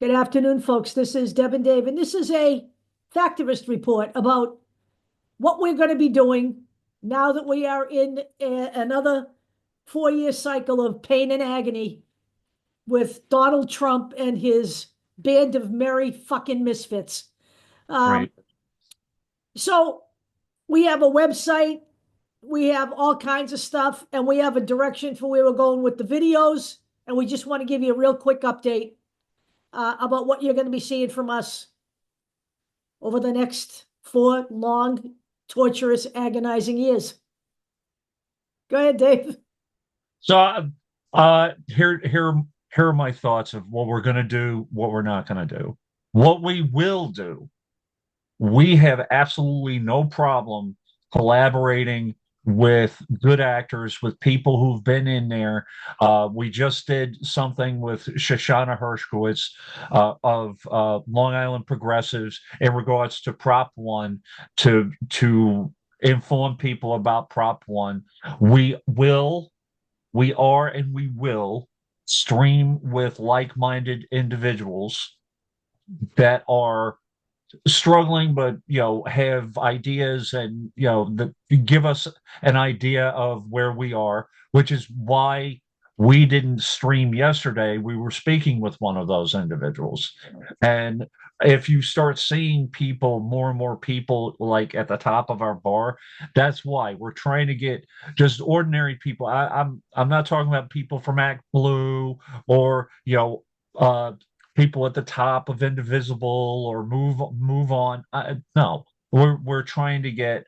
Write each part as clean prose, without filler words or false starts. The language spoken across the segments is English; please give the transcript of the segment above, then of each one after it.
Good afternoon, folks. This is Deb and Dave, and this is a Factivist report about what we're going to be doing now that we are in another 4-year cycle of pain and agony with Donald Trump and his band of merry fucking misfits. Um, Right. so we have a website, we have all kinds of stuff, and we have a direction for where we're going with the videos. And we just want to give you a real quick update about what you're going to be seeing from us over the next 4 long, torturous, agonizing years. Go ahead, Dave. So, here are my thoughts of what we're going to do, what we're not going to do. What we will do, we have absolutely no problem collaborating with good actors, with people who've been in there. We just did something with Shoshana Hershkowitz of Long Island Progressives in regards to Prop One to inform people about Prop One. We will we are and we will stream with like-minded individuals that are struggling but have ideas and that give us an idea of where we are, which is why we didn't stream yesterday. We were speaking with one of those individuals, and if you start seeing people, more and more people like at the top of our bar, that's why we're trying to get just ordinary people. I'm not talking about people from Act Blue or people at the top of Indivisible or move on. No, we're trying to get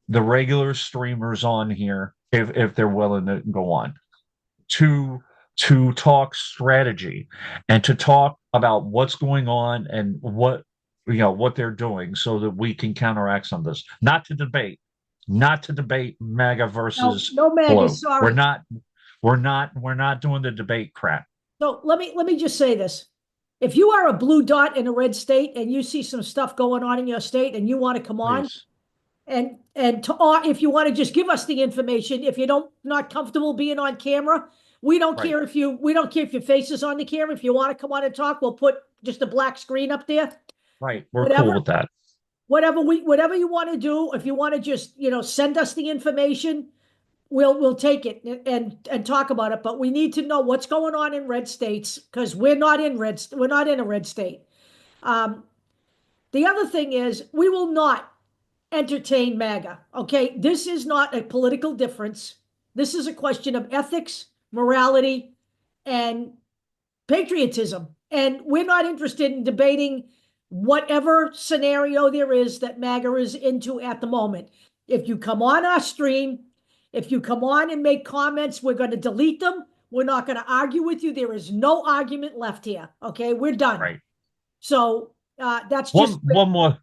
the regular streamers on here if they're willing to go on to talk strategy and to talk about what's going on and what they're doing so that we can counteract some of this. Not to debate MAGA No, versus no MAGA, blue. We're sorry. not we're not doing the debate crap. So let me just say this. If you are a blue dot in a red state and you see some stuff going on in your state and you want to come on Please. or if you want to just give us the information, if you don't not comfortable being on camera, we don't Right. care if your face is on the camera. If you want to come on and talk, we'll put just a black screen up there. Right. We're cool Whatever. with that. Whatever you want to do. If you want to just send us the information, we'll take it and talk about it. But we need to know what's going on in red states because we're not in a red state. um, the other thing is we will not entertain MAGA. Okay, this is not a political difference. This is a question of ethics, morality, and patriotism. And we're not interested in debating whatever scenario there is that MAGA is into at the moment. If you come on our stream, if you come on and make comments, we're going to delete them. We're not going to argue with you. There is no argument left here. Okay, we're done. Right. So that's One just one more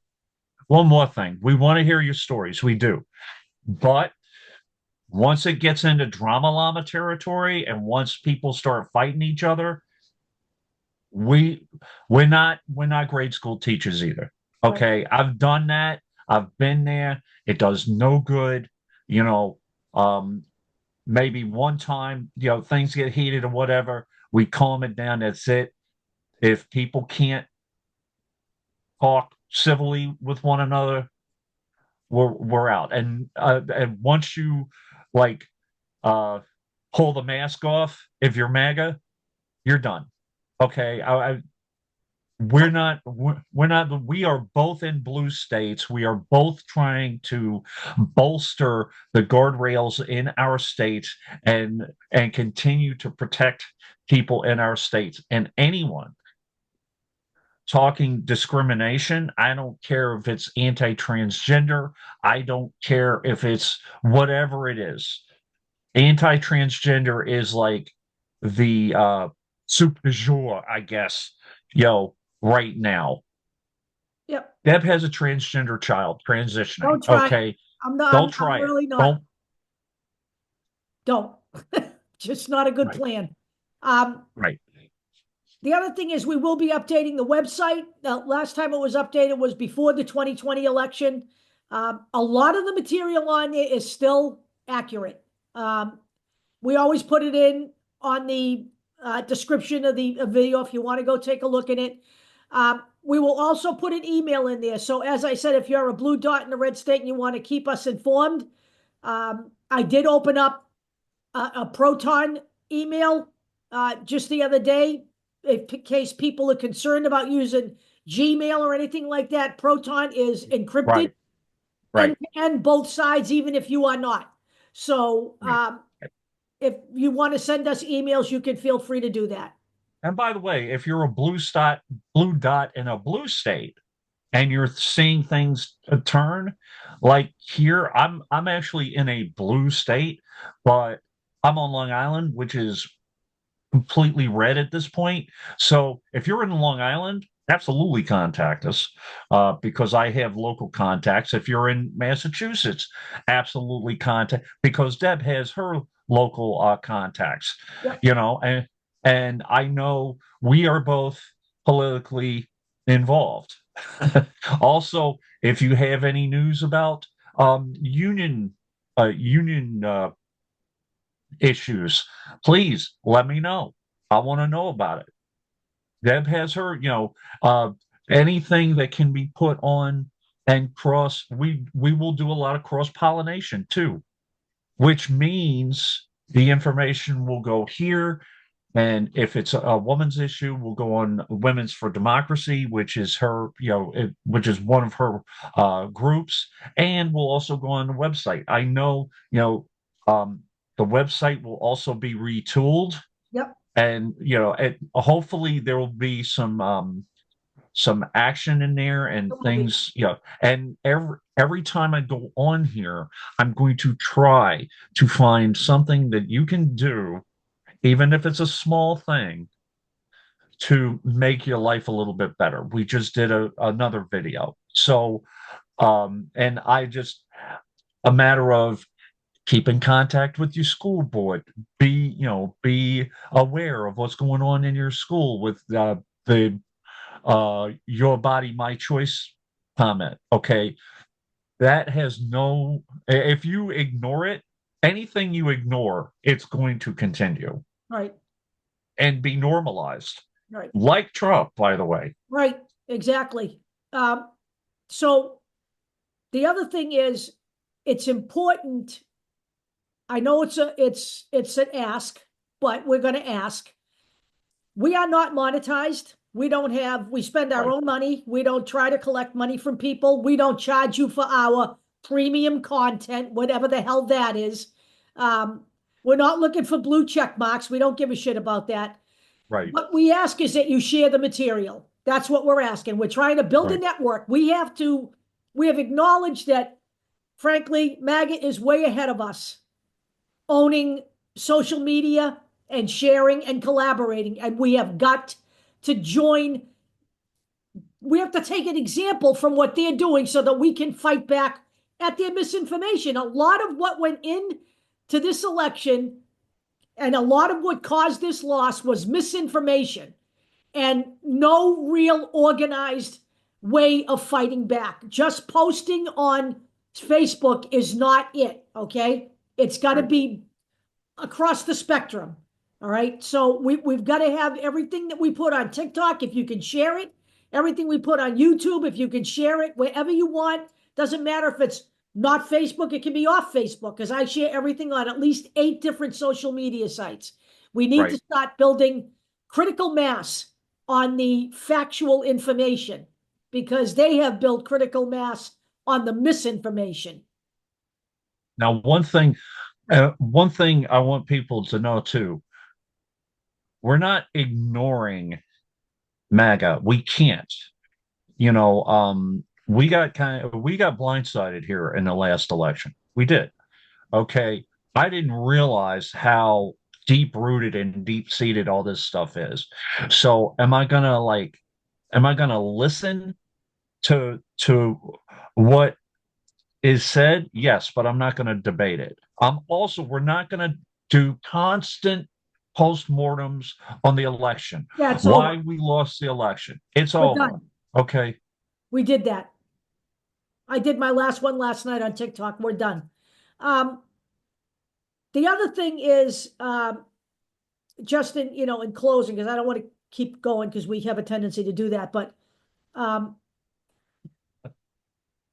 one more thing. We want to hear your stories. We do. But once it gets into drama llama territory and once people start fighting each other, we we're not grade school teachers either. right. Okay. I've done that. I've been there. It does no good. You know, um, maybe one time, things get heated or whatever, we calm it down. That's it. If people can't talk civilly with one another, we're out. And once you like uh pull the mask off, if you're MAGA, you're done. Okay, we are both in blue states. We are both trying to bolster the guardrails in our states and continue to protect people in our states. And anyone talking discrimination, I don't care if it's anti-transgender, I don't care if it's whatever it is. Anti-transgender is like the soup du jour, I guess, right now. Yep. Deb has a transgender child transitioning. Don't try. Okay. I'm not. Don't I'm try it. really not. Don't. Don't. Just not a good Right. plan. Um, Right. the other thing is we will be updating the website. Last time it was updated was before the 2020 election. A lot of the material on there is still accurate. We always put it in on the description of the video if you want to go take a look at it. We will also put an email in there. So as I said, if you're a blue dot in a red state and you want to keep us informed, I did open up a Proton email just the other day, in case people are concerned about using Gmail or anything like that. Proton is encrypted Right, right, and both sides, even if you are not. So right. if you want to send us emails, you can feel free to do that. And by the way, if you're a blue dot in a blue state, and you're seeing things turn, like here, I'm actually in a blue state, but I'm on Long Island, which is completely red at this point. So if you're in Long Island, absolutely contact us because I have local contacts. If you're in Massachusetts, absolutely contact because Deb has her local contacts, Yep. you know, and I know we are both politically involved. Also, if you have any news about union issues, please let me know. I want to know about it. Deb has her, uh, anything that can be put on and cross. We will do a lot of cross pollination too, which means the information will go here. And if it's a woman's issue, we'll go on Women's for Democracy, which is her, which is one of her groups, and we'll also go on the website. I know, the website will also be retooled, Yep. and hopefully there will be some action in there and It will be. things, and every time I go on here, I'm going to try to find something that you can do, even if it's a small thing, to make your life a little bit better. We just did another video. So, and I just, a matter of keep in contact with your school board, be aware of what's going on in your school with the your body, my choice comment. Okay. That has no, if you ignore it, anything you ignore, it's going to continue Right. and be normalized. Right. Like Trump, by the way. Right. Exactly. Um, so the other thing is, it's important. I know it's an ask, but we're going to ask. We are not monetized. We spend our Right, own money. We don't try to collect money from people. We don't charge you for our premium content, whatever the hell that is. Um, we're not looking for blue check marks. We don't give a shit about that. right, What we ask is that you share the material. That's what we're asking. We're trying to build a right, network. We have acknowledged that, frankly, MAGA is way ahead of us, owning social media and sharing and collaborating. And we have got to join. We have to take an example from what they're doing so that we can fight back at their misinformation. A lot of what went into this election and a lot of what caused this loss was misinformation and no real organized way of fighting back. Just posting on Facebook is not it, okay? It's got to right. be across the spectrum. All right. So we've got to have everything that we put on TikTok, if you can share it, everything we put on YouTube, if you can share it wherever you want. Doesn't matter if it's not Facebook, it can be off Facebook because I share everything on at least 8 different social media sites. We need to Right. start building critical mass on the factual information because they have built critical mass on the misinformation. Now, one thing I want people to know too, we're not ignoring MAGA. We can't. We got blindsided here in the last election. We did. Okay. I didn't realize how deep rooted and deep seated all this stuff is. So am I gonna listen to what is said? Yes, but I'm not gonna debate it. We're not gonna do constant postmortems on the election. Yeah, it's over. Why we lost the election. It's We're over. done. Okay. We did that. I did my last one last night on TikTok. We're done. Um, the other thing is, just in, in closing, because I don't want to keep going because we have a tendency to do that, but um,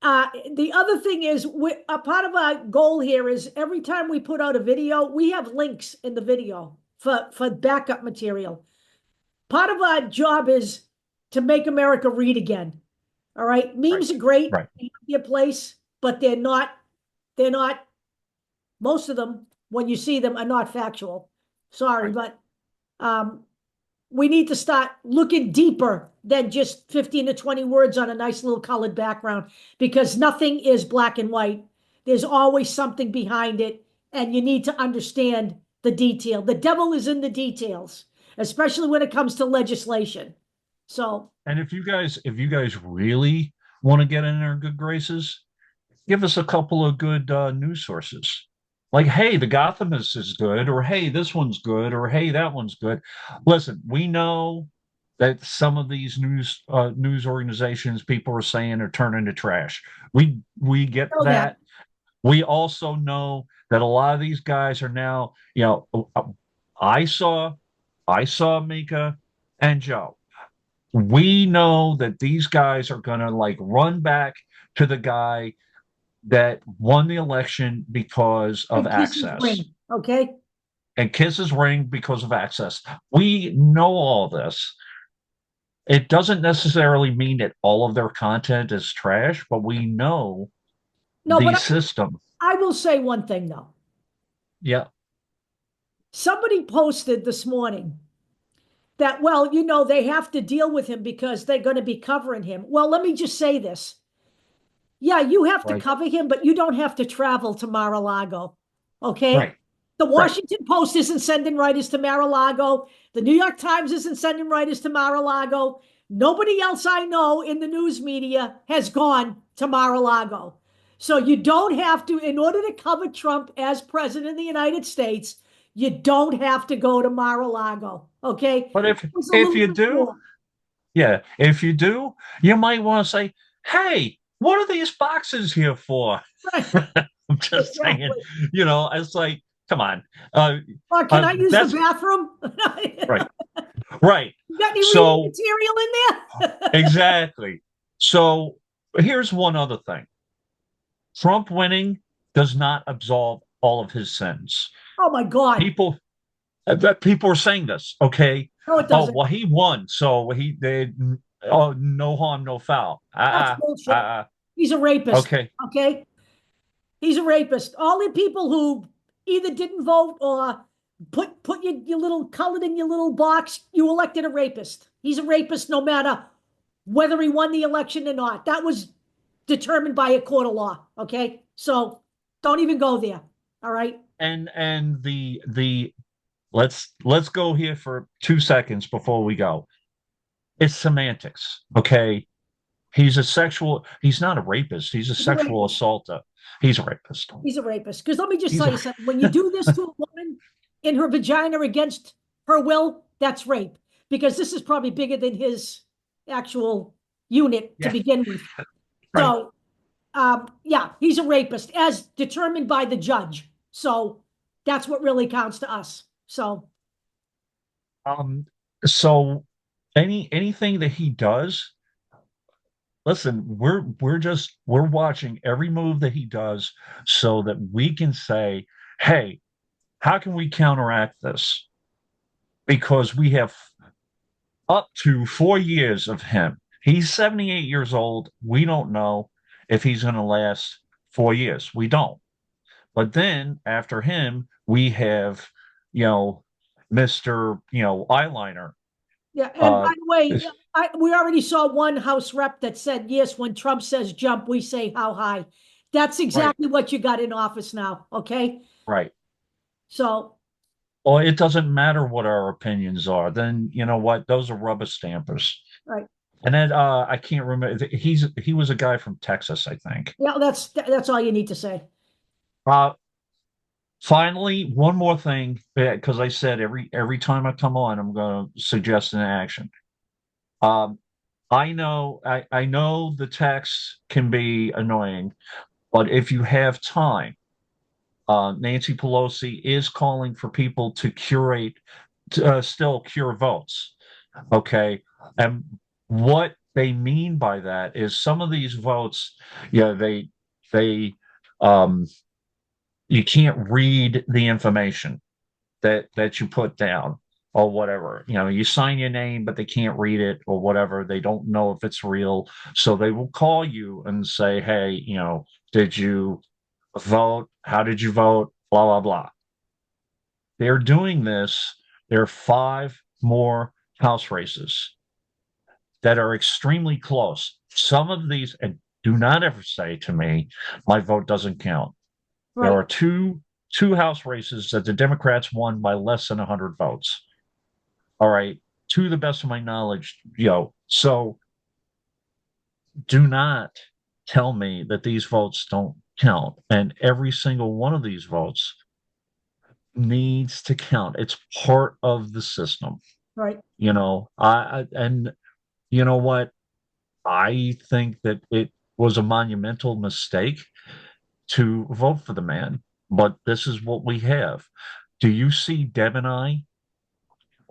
the other thing is, a part of our goal here is every time we put out a video, we have links in the video for backup material. Part of our job is to make America read again. All right. Right. Memes are great, Right. their place, but they're not, most of them, when you see them, are not factual. Sorry, Right. but um, we need to start looking deeper than just 15 to 20 words on a nice little colored background, because nothing is black and white. There's always something behind it, and you need to understand the detail. The devil is in the details, especially when it comes to legislation. So, And if you guys really want to get in our good graces, give us a couple of good news sources. Like, hey, the Gothamist is good, or hey, this one's good, or hey, that one's good. Listen, we know that some of these news organizations people are saying are turning to trash. We get know that. that. We also know that a lot of these guys are now, I saw I saw Mika and Joe. We know that these guys are gonna like run back to the guy that won the election because of And kisses access ring, okay? and kiss his ring because of access. We know all this. It doesn't necessarily mean that all of their content is trash, but we know No, the but system. I will say one thing though. Yeah, Somebody posted this morning that, well, they have to deal with him because they're going to be covering him. Well, let me just say this. Yeah, you have to right, cover him, but you don't have to travel to Mar-a-Lago. Okay? right, The right. Washington Post isn't sending writers to Mar-a-Lago. The New York Times isn't sending writers to Mar-a-Lago. Nobody else I know in the news media has gone to Mar-a-Lago. So you don't have to, in order to cover Trump as president of the United States, you don't have to go to Mar-a-Lago. Okay? But It was a if little you bit do, more. yeah, if you do, you might want to say, "Hey, what are these boxes here for?" Right. I'm just saying, Exactly. it's like, come on. Uh, Or can I use the that's bathroom? right, right. You got any reading So material in there? exactly. So here's one other thing. Trump winning does not absolve all of his sins. Oh my God. People that people are saying this, okay? No, it Oh, doesn't. well, he won, so he did. Oh, no harm, no foul. That's bullshit. He's a rapist. Okay, Okay. He's a rapist. All the people who either didn't vote or put your little colored in your little box, you elected a rapist. He's a rapist no matter whether he won the election or not. That was determined by a court of law. Okay. So don't even go there. All right. and the let's go here for 2 seconds before we go. It's semantics, okay? He's not a rapist. He's a He's a sexual rapist. assaulter. He's a rapist. He's a rapist. Because let me just He's tell a you something. When you do this to a woman in her vagina against her will, that's rape. Because this is probably bigger than his actual unit to yeah, begin with. right. So, yeah, he's a rapist as determined by the judge. So that's what really counts to us. So, Um, so anything that he does, listen, we're watching every move that he does so that we can say, hey, how can we counteract this? Because we have up to 4 years of him. He's 78 years old. We don't know if he's going to last 4 years. We don't. But then after him, we have, you know, Mr. Eyeliner. yeah. And Uh, by the way, we already saw one House rep that said, yes, when Trump says jump, we say how high. That's right, exactly what you got in office now. Okay. right. So, Well, it doesn't matter what our opinions are. Then you know what? Those are rubber stampers. right. And then I can't remember. He was a guy from Texas, I think. Yeah, that's all you need to say. Uh, Finally, one more thing, because I said every time I come on, I'm going to suggest an action. Um, I know the text can be annoying, but if you have time, Nancy Pelosi is calling for people to curate still cure votes. Okay. And what they mean by that is some of these votes, yeah, they um you can't read the information that you put down or whatever. You know, you sign your name, but they can't read it or whatever. They don't know if it's real. So they will call you and say, hey, did you vote? How did you vote? Blah, blah, blah. They're doing this. There are five more House races that are extremely close. Some of these, and do not ever say to me, my vote doesn't count. There Right, are two House races that the Democrats won by less than 100 votes. All right, to the best of my knowledge, so do not tell me that these votes don't count. And every single one of these votes needs to count. It's part of the system. right. And you know what? I think that it was a monumental mistake to vote for the man, but this is what we have. Do you see Deb and I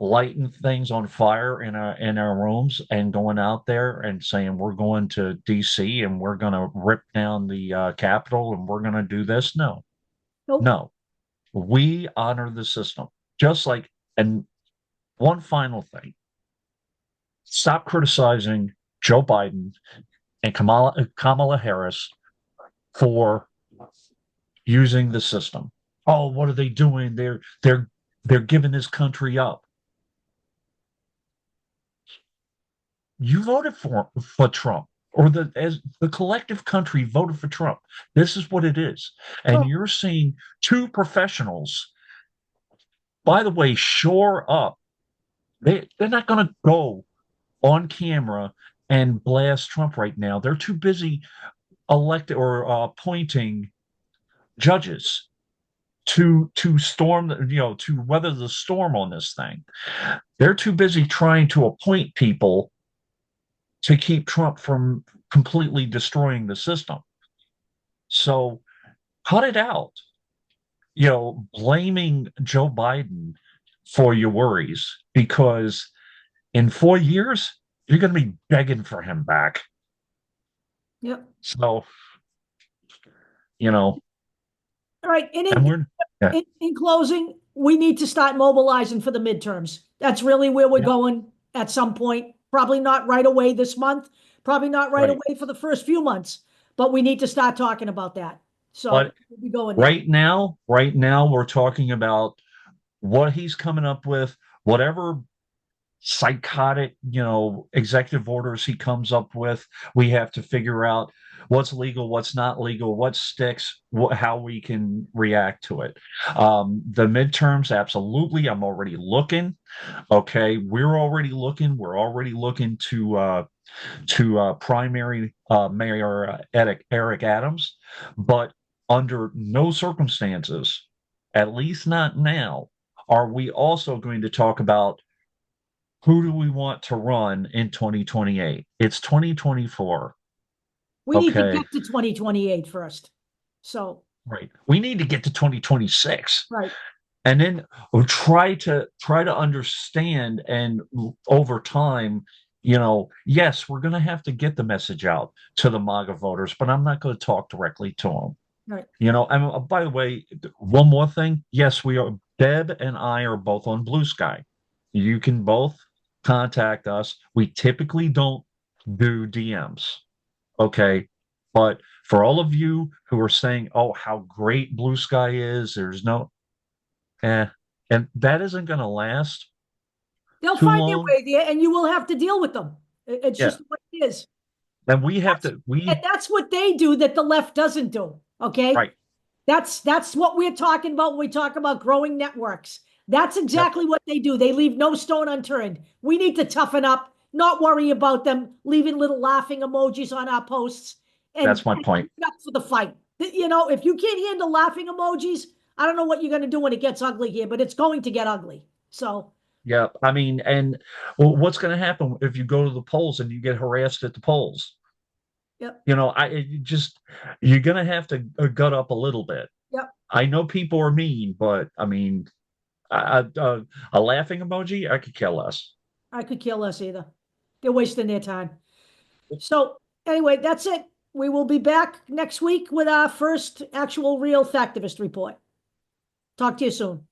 lighting things on fire in our rooms and going out there and saying we're going to DC and we're going to rip down the Capitol and we're going to do this? No, Nope. no. We honor the system. Just like, and one final thing: stop criticizing Joe Biden and Kamala Harris for using the system. Oh, what are they doing? They're giving this country up. You voted for Trump, or as the collective country voted for Trump. This is what it is. And Well, you're seeing two professionals, by the way, shore up. They're not going to go on camera and blast Trump right now. They're too busy electing or appointing judges to storm, to weather the storm on this thing. They're too busy trying to appoint people to keep Trump from completely destroying the system. So cut it out. Blaming Joe Biden for your worries because in 4 years, you're going to be begging for him back. yep. So, you know, All right. And and we're, yeah, in closing, we need to start mobilizing for the midterms. That's really where we're yeah, going at some point. Probably not right away this month, probably not right right. away for the first few months, but we need to start talking about that. So But we'll be going there. right now, we're talking about what he's coming up with, whatever psychotic, executive orders he comes up with. We have to figure out what's legal, what's not legal, what sticks, how we can react to it. The midterms, absolutely. I'm already looking. Okay, we're already looking. We're already looking to primary Mayor Eric Adams, but under no circumstances, at least not now, are we also going to talk about who do we want to run in 2028? It's 2024. We need to Okay. get to 2028 first. So, Right. We need to get to 2026. right. And then we'll try to understand and over time, yes, we're going to have to get the message out to the MAGA voters, but I'm not going to talk directly to them. Right. And by the way, one more thing. Yes, Deb and I are both on Blue Sky. You can both contact us. We typically don't do DMs. Okay. But for all of you who are saying, oh, how great Blue Sky is, there's no, eh, and that isn't going to last They'll too find their long. way there and you will have to deal with them. It's Yeah. just what it is. And we have That's, to, and that's what they do that the left doesn't do. Okay. right. That's what we're talking about when we talk about growing networks. That's Yep. exactly what they do. They leave no stone unturned. We need to toughen up, not worry about them leaving little laughing emojis on our posts That's my and point. get up for the fight. If you can't handle laughing emojis, I don't know what you're going to do when it gets ugly here, but it's going to get ugly. So, Yeah. I mean, and well, what's going to happen if you go to the polls and you get harassed at the polls? yep, You're going to have to gut up a little bit. yep. I know people are mean, but I mean, A laughing emoji, I could care less. I could care less either. They're wasting their time. So anyway, that's it. We will be back next week with our first actual real Factivist report. Talk to you soon.